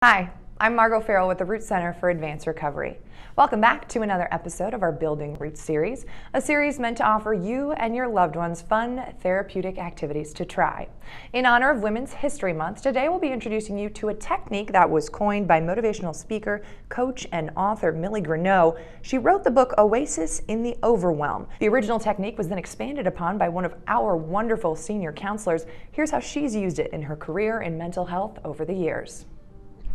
Hi, I'm Margot Farrell with the Root Center for Advanced Recovery. Welcome back to another episode of our Building Roots series, a series meant to offer you and your loved ones fun, therapeutic activities to try. In honor of Women's History Month, today we'll be introducing you to a technique that was coined by motivational speaker, coach, and author Millie Grenough. She wrote the book Oasis in the Overwhelm. The original technique was then expanded upon by one of our wonderful senior counselors. Here's how she's used it in her career in mental health over the years.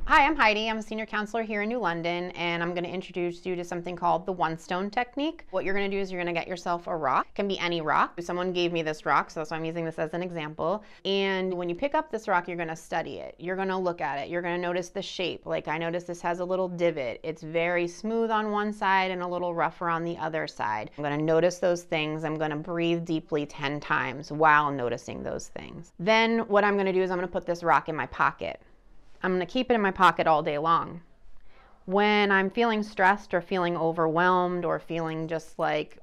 Hi, I'm Heidi. I'm a senior counselor here in New London, and I'm going to introduce you to something called the one stone technique. What you're going to do is you're going to get yourself a rock. It can be any rock. Someone gave me this rock, so that's why I'm using this as an example. And when you pick up this rock, you're going to study it. You're going to look at it. You're going to notice the shape. Like I noticed this has a little divot. It's very smooth on one side and a little rougher on the other side. I'm going to notice those things. I'm going to breathe deeply 10 times while noticing those things. Then what I'm going to do is I'm going to put this rock in my pocket. I'm going to keep it in my pocket all day long. When I'm feeling stressed or feeling overwhelmed or feeling just like,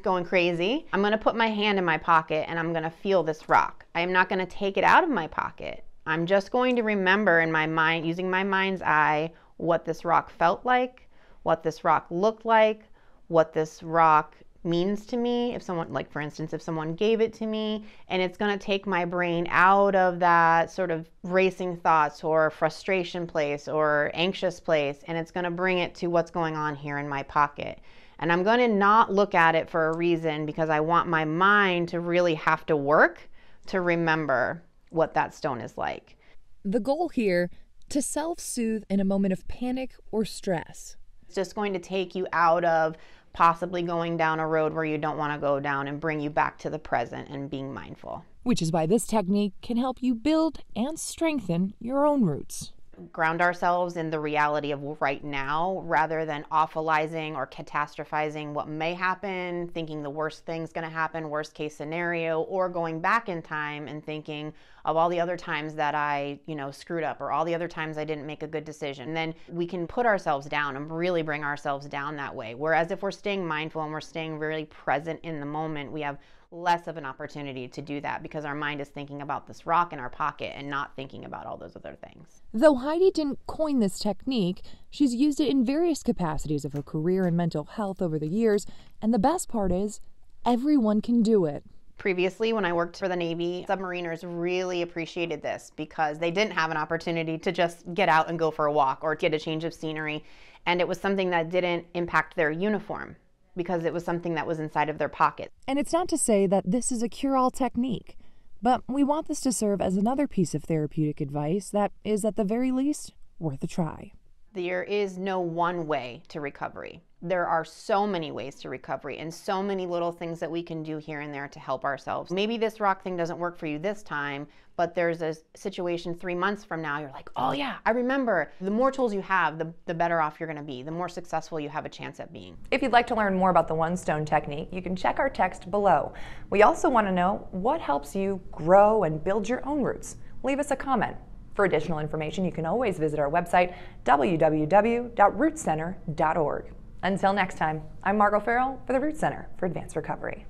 going crazy, I'm going to put my hand in my pocket and I'm going to feel this rock. I am not going to take it out of my pocket. I'm just going to remember in my mind, using my mind's eye, what this rock felt like, what this rock looked like, what this rock means to me. If someone, like for instance, if someone gave it to me, and it's going to take my brain out of that sort of racing thoughts or frustration place or anxious place, and it's going to bring it to what's going on here in my pocket. And I'm going to not look at it for a reason because I want my mind to really have to work to remember what that stone is like. The goal here, to self-soothe in a moment of panic or stress. It's just going to take you out of possibly going down a road where you don't want to go down and bring you back to the present and being mindful. Which is why this technique can help you build and strengthen your own roots. Ground ourselves in the reality of right now rather than awfulizing or catastrophizing what may happen, thinking the worst thing's going to happen, worst case scenario, or going back in time and thinking of all the other times that I, screwed up or all the other times I didn't make a good decision. And then we can put ourselves down and really bring ourselves down that way. Whereas if we're staying mindful and we're staying really present in the moment, we have less of an opportunity to do that because our mind is thinking about this rock in our pocket and not thinking about all those other things. Though Heidi didn't coin this technique, she's used it in various capacities of her career in mental health over the years, and the best part is, everyone can do it. Previously, when I worked for the Navy, submariners really appreciated this because they didn't have an opportunity to just get out and go for a walk or get a change of scenery, and it was something that didn't impact their uniform, because it was something that was inside of their pocket. And it's not to say that this is a cure-all technique, but we want this to serve as another piece of therapeutic advice that is, at the very least, worth a try. There is no one way to recovery. There are so many ways to recovery and so many little things that we can do here and there to help ourselves. Maybe this rock thing doesn't work for you this time, but there's a situation 3 months from now, you're like, oh yeah, I remember. The more tools you have, the better off you're going to be, the more successful you have a chance at being. If you'd like to learn more about the one stone technique, you can check our text below. We also want to know what helps you grow and build your own roots. Leave us a comment. For additional information, you can always visit our website, www.rootcenter.org. Until next time, I'm Margot Farrell for the Root Center for Advanced Recovery.